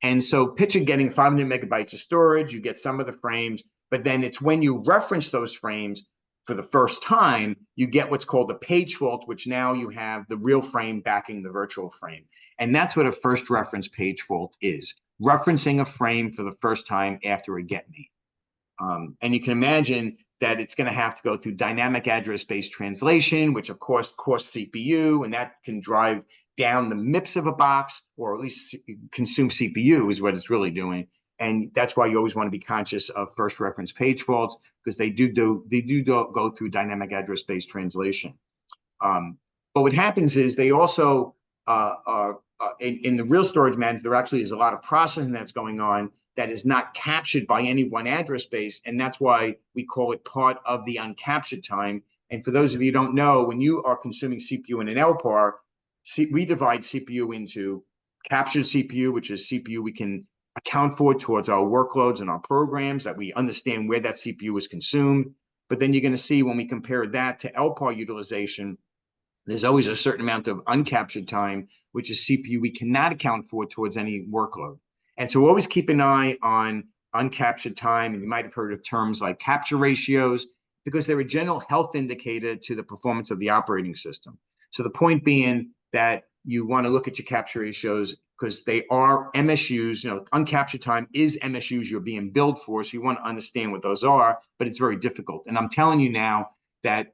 And so picture getting 500 megabytes of storage, you get some of the frames, but then it's when you reference those frames for the first time, you get what's called a page fault, which now you have the real frame backing the virtual frame. And that's what a first reference page fault is, referencing a frame for the first time after a get main. And you can imagine that it's going to have to go through dynamic address-space translation, which of course costs CPU, and that can drive down the MIPS of a box, or at least consume CPU is what it's really doing. And that's why you always want to be conscious of first reference page faults, because they do go through dynamic address-based translation. But what happens is they also in the real storage manager, there actually is a lot of processing that's going on that is not captured by any one address space, and that's why we call it part of the uncaptured time. And for those of you who don't know, when you are consuming CPU in an LPAR, we divide CPU into captured CPU, which is CPU we can account for towards our workloads and our programs, that we understand where that CPU is consumed. But then you're going to see when we compare that to LPAR utilization, there's always a certain amount of uncaptured time, which is CPU we cannot account for towards any workload. And so always keep an eye on uncaptured time, and you might have heard of terms like capture ratios, because they're a general health indicator to the performance of the operating system. So the point being that you want to look at your capture ratios because they are MSUs. Uncaptured time is MSUs you're being billed for, so you want to understand what those are, but it's very difficult. And I'm telling you now that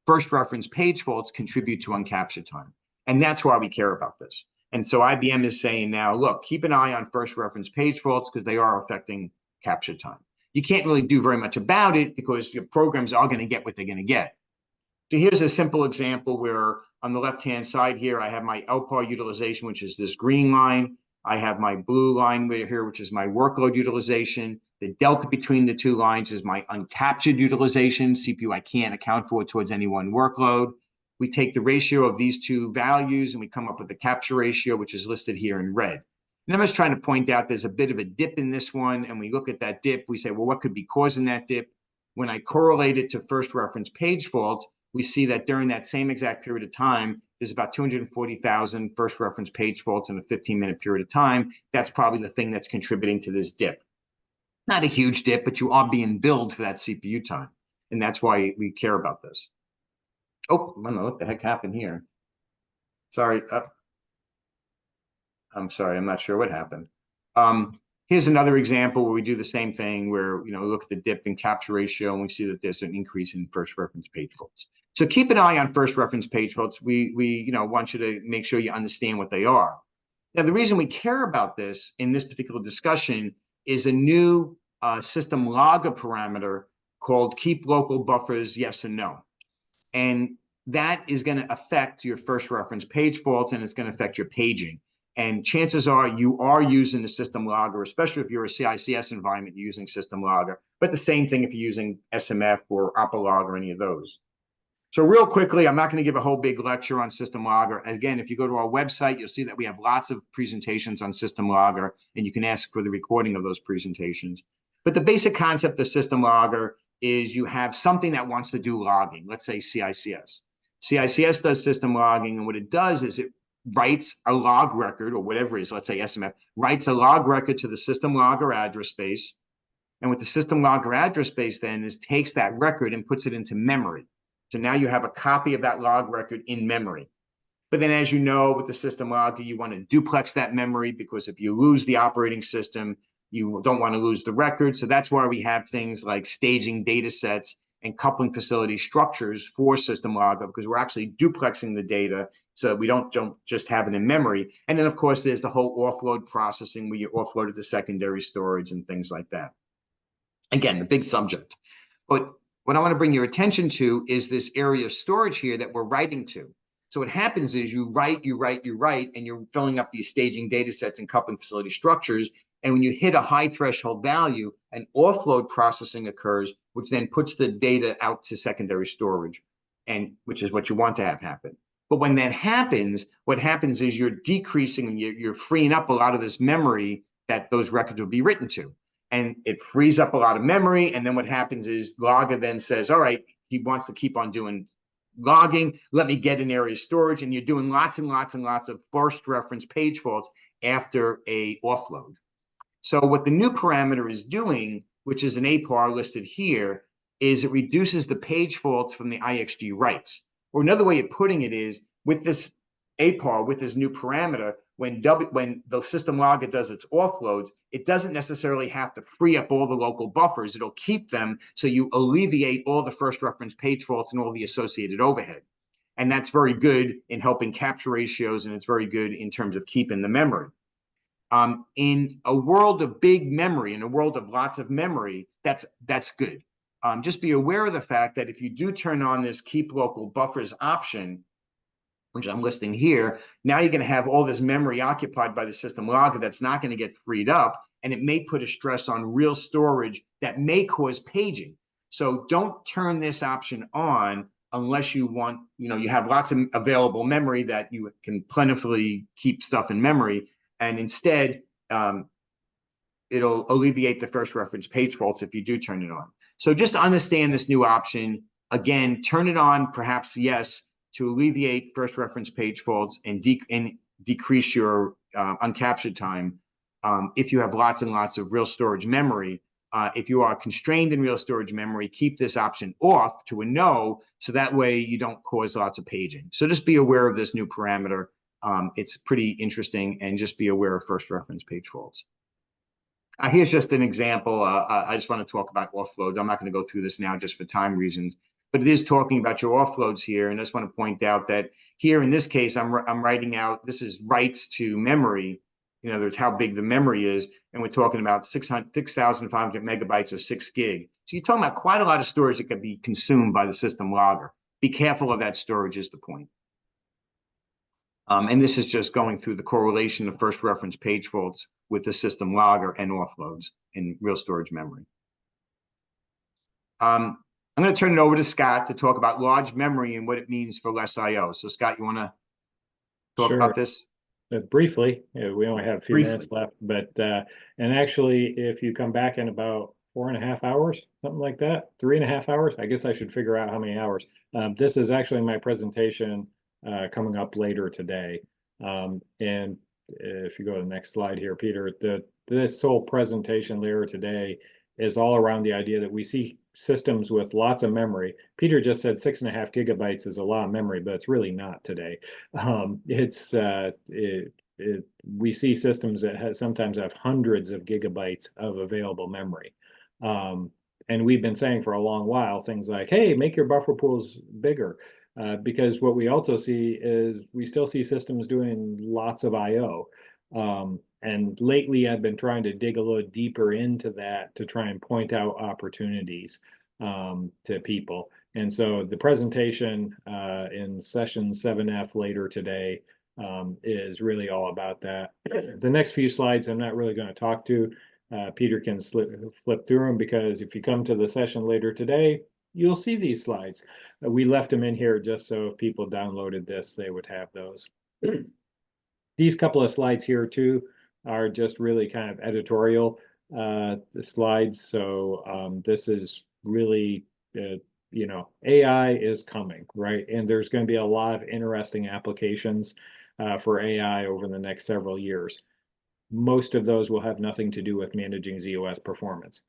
first reference page faults contribute to uncaptured time, and that's why we care about this. And so IBM is saying now, look, keep an eye on first reference page faults because they are affecting capture time. You can't really do very much about it because your programs are going to get what they're going to get. So here's a simple example where on the left-hand side here, I have my LPAR utilization, which is this green line. I have my blue line right here, which is my workload utilization. The delta between the two lines is my uncaptured utilization, CPU I can't account for towards any one workload. We take the ratio of these two values and we come up with the capture ratio, which is listed here in red. And I'm just trying to point out there's a bit of a dip in this one. And we look at that dip, we say, well, what could be causing that dip? When I correlate it to first reference page faults, we see that during that same exact period of time, there's about 240,000 first reference page faults in a 15-minute period of time. That's probably the thing that's contributing to this dip. Not a huge dip, but you are being billed for that CPU time. And that's why we care about this. Oh, I don't know what the heck happened here. Sorry. I'm sorry. I'm not sure what happened. Here's another example where we do the same thing where, we look at the dip in capture ratio and we see that there's an increase in first reference page faults. So keep an eye on first reference page faults. We want you to make sure you understand what they are. Now, the reason we care about this in this particular discussion is a new system logger parameter called keep local buffers yes and no. And that is going to affect your first reference page faults, and it's going to affect your paging. And chances are you are using the system logger, especially if you're a CICS environment, you're using system logger. But the same thing if you're using SMF or Opalog or any of those. So real quickly, I'm not going to give a whole big lecture on system logger. Again, if you go to our website, you'll see that we have lots of presentations on system logger, and you can ask for the recording of those presentations. But the basic concept of system logger is you have something that wants to do logging. Let's say CICS. CICS does system logging, and what it does is it writes a log record, or whatever it is, let's say SMF, writes a log record to the system logger address space. And what the system logger address space then is takes that record and puts it into memory. So now you have a copy of that log record in memory. But then, as you know, with the system logger, you want to duplex that memory, because if you lose the operating system, you don't want to lose the record. So that's why we have things like staging data sets and coupling facility structures for system logger, because we're actually duplexing the data so that we don't just have it in memory. And then, of course, there's the whole offload processing where you offload it to secondary storage and things like that. Again, the big subject. But what I want to bring your attention to is this area of storage here that we're writing to. So what happens is you write, and you're filling up these staging data sets and coupling facility structures. And when you hit a high threshold value, an offload processing occurs, which then puts the data out to secondary storage, and which is what you want to have happen. But when that happens, what happens is you're decreasing and you're freeing up a lot of this memory that those records will be written to. And it frees up a lot of memory. And then what happens is logger then says, all right, he wants to keep on doing logging. Let me get an area of storage. And you're doing lots and lots and lots of first reference page faults after a offload. So what the new parameter is doing, which is an APAR listed here, is it reduces the page faults from the IXG writes. Or another way of putting it is, with this APAR, with this new parameter, when the system logger does its offloads, it doesn't necessarily have to free up all the local buffers. It'll keep them so you alleviate all the first reference page faults and all the associated overhead. And that's very good in helping capture ratios, and it's very good in terms of keeping the memory. In a world of big memory, in a world of lots of memory, that's good. Just be aware of the fact that if you do turn on this keep local buffers option, which I'm listing here, now you're going to have all this memory occupied by the system logger that's not going to get freed up, and it may put a stress on real storage that may cause paging. So don't turn this option on unless you want, you have lots of available memory that you can plentifully keep stuff in memory, and instead it'll alleviate the first reference page faults if you do turn it on. So just to understand this new option, again, turn it on, perhaps yes, to alleviate first reference page faults and decrease your uncaptured time if you have lots and lots of real storage memory. If you are constrained in real storage memory, keep this option off to a no, so that way you don't cause lots of paging. So just be aware of this new parameter. It's pretty interesting, and just be aware of first reference page faults. Here's just an example. I just want to talk about offloads. I'm not going to go through this now just for time reasons, but it is talking about your offloads here. And I just want to point out that here in this case, I'm writing out, this is writes to memory. In other words, how big the memory is. And we're talking about 6,500 megabytes or 6 gig. So you're talking about quite a lot of storage that could be consumed by the system logger. Be careful of that storage is the point. And this is just going through the correlation of first reference page faults with the system logger and offloads in real storage memory. I'm going to turn it over to Scott to talk about large memory and what it means for less I/O. So Scott, you want to talk about this? Briefly, we only have a few minutes left, but and actually, if you come back in about 4.5 hours, something like that, 3.5 hours, I guess I should figure out how many hours. This is actually my presentation coming up later today. And if you go to the next slide here, Peter, this whole presentation later today is all around the idea that we see systems with lots of memory. Peter just said 6.5 gigabytes is a lot of memory, but it's really not today. We see systems that sometimes have hundreds of gigabytes of available memory. And we've been saying for a long while things like, hey, make your buffer pools bigger. Because what we also see is we still see systems doing lots of I/O. And lately I've been trying to dig a little deeper into that to try and point out opportunities to people. And so the presentation in session 7F later today is really all about that. The next few slides I'm not really going to talk to. Peter can flip through them, because if you come to the session later today, you'll see these slides. We left them in here just so if people downloaded this, they would have those. These couple of slides here too are just really kind of editorial slides. So this is really, you know, AI is coming, right? And there's going to be a lot of interesting applications for AI over the next several years. Most of those will have nothing to do with managing zOS performance.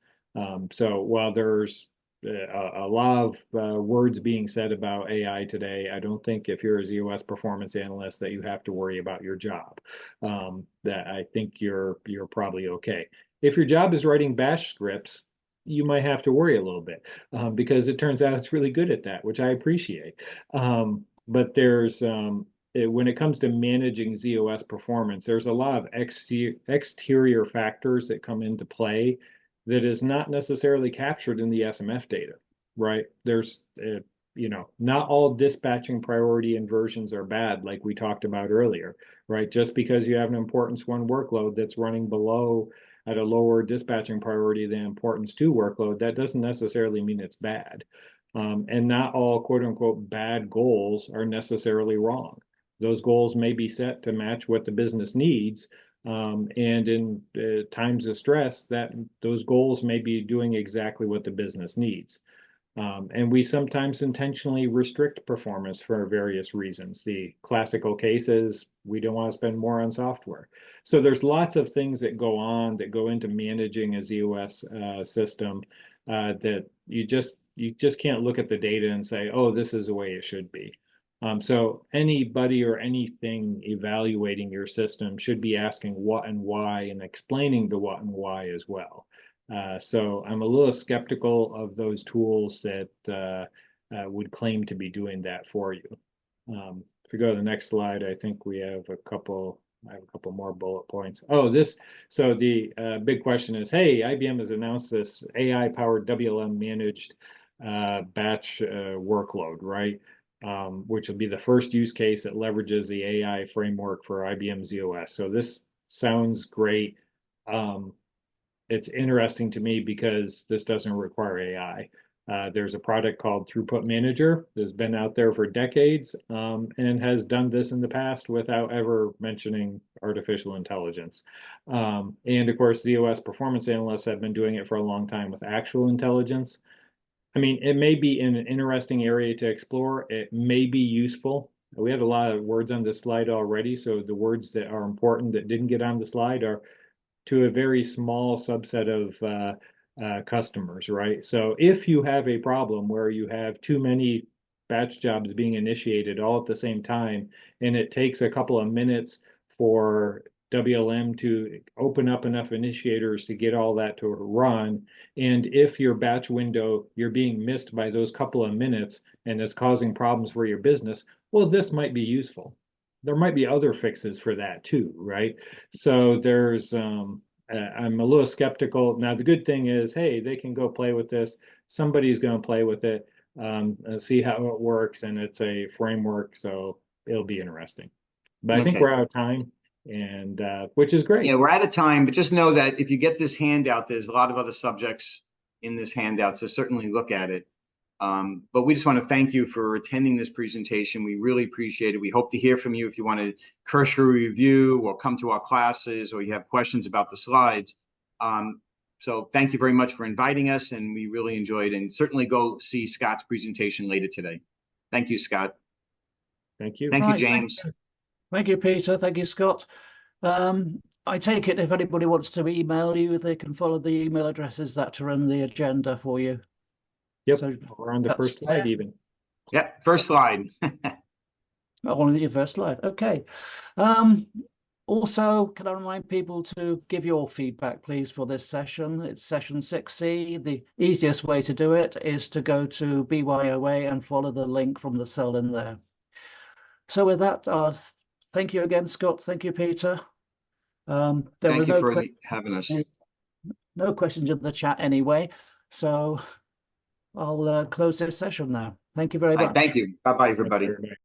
So while there's a lot of words being said about AI today, I don't think if you're a zOS performance analyst that you have to worry about your job. That I think you're probably okay. If your job is writing bash scripts, you might have to worry a little bit because it turns out it's really good at that, which I appreciate. But there's when it comes to managing zOS performance, there's a lot of exterior factors that come into play that is not necessarily captured in the SMF data, right? There's, you know, not all dispatching priority inversions are bad, like we talked about earlier, right? Just because you have an importance 1 workload that's running below at a lower dispatching priority than importance 2 workload, that doesn't necessarily mean it's bad. And not all quote unquote bad goals are necessarily wrong. Those goals may be set to match what the business needs. And in times of stress, that those goals may be doing exactly what the business needs. And we sometimes intentionally restrict performance for various reasons. The classical case is we don't want to spend more on software. So there's lots of things that go on that go into managing a zOS system that you just can't look at the data and say, oh, this is the way it should be. So anybody or anything evaluating your system should be asking what and why and explaining the what and why as well. So I'm a little skeptical of those tools that would claim to be doing that for you. If we go to the next slide, I think we have I have a couple more bullet points. Oh, so the big question is, hey, IBM has announced this AI-powered WLM managed batch workload, right? Which will be the first use case that leverages the AI framework for IBM zOS. So this sounds great. It's interesting to me because this doesn't require AI. There's a product called Throughput Manager that's been out there for decades and has done this in the past without ever mentioning artificial intelligence. And of course, zOS performance analysts have been doing it for a long time with actual intelligence. I mean, it may be an interesting area to explore. It may be useful. We had a lot of words on this slide already, so the words that are important that didn't get on the slide are to a very small subset of customers, right? So if you have a problem where you have too many batch jobs being initiated all at the same time, and it takes a couple of minutes for WLM to open up enough initiators to get all that to run, and if your batch window, you're being missed by those couple of minutes and it's causing problems for your business, well, this might be useful. There might be other fixes for that too, right? So there's, I'm a little skeptical. Now, the good thing is, hey, they can go play with this. Somebody's going to play with it, see how it works, and it's a framework, so it'll be interesting. But I think we're out of time, and which is great. Yeah, we're out of time, but just know that if you get this handout, there's a lot of other subjects in this handout, so certainly look at it. But we just want to thank you for attending this presentation. We really appreciate it. We hope to hear from you if you want to cursory review or come to our classes or you have questions about the slides. So thank you very much for inviting us, and we really enjoyed it. And certainly go see Scott's presentation later today. Thank you, Scott. Thank you. Thank you, Right, James. Thank you, Peter. Thank you, Scott. I take it if anybody wants to email you, they can follow the email addresses that are in the agenda for you. Yep, So we're on the that's first slide even. Yep, first slide. on your first slide. Okay. Also, can I remind people to give your feedback, please, for this session? It's session 6C. The easiest way to do it is to go to BYOA and follow the link from the cell in there. So with that, thank you again, Scott. Thank you, Peter. There were Thank you for having us. no questions in the chat anyway. So I'll close this session now. Thank you very All right, much. thank you. Bye-bye, Thanks, everybody. everybody.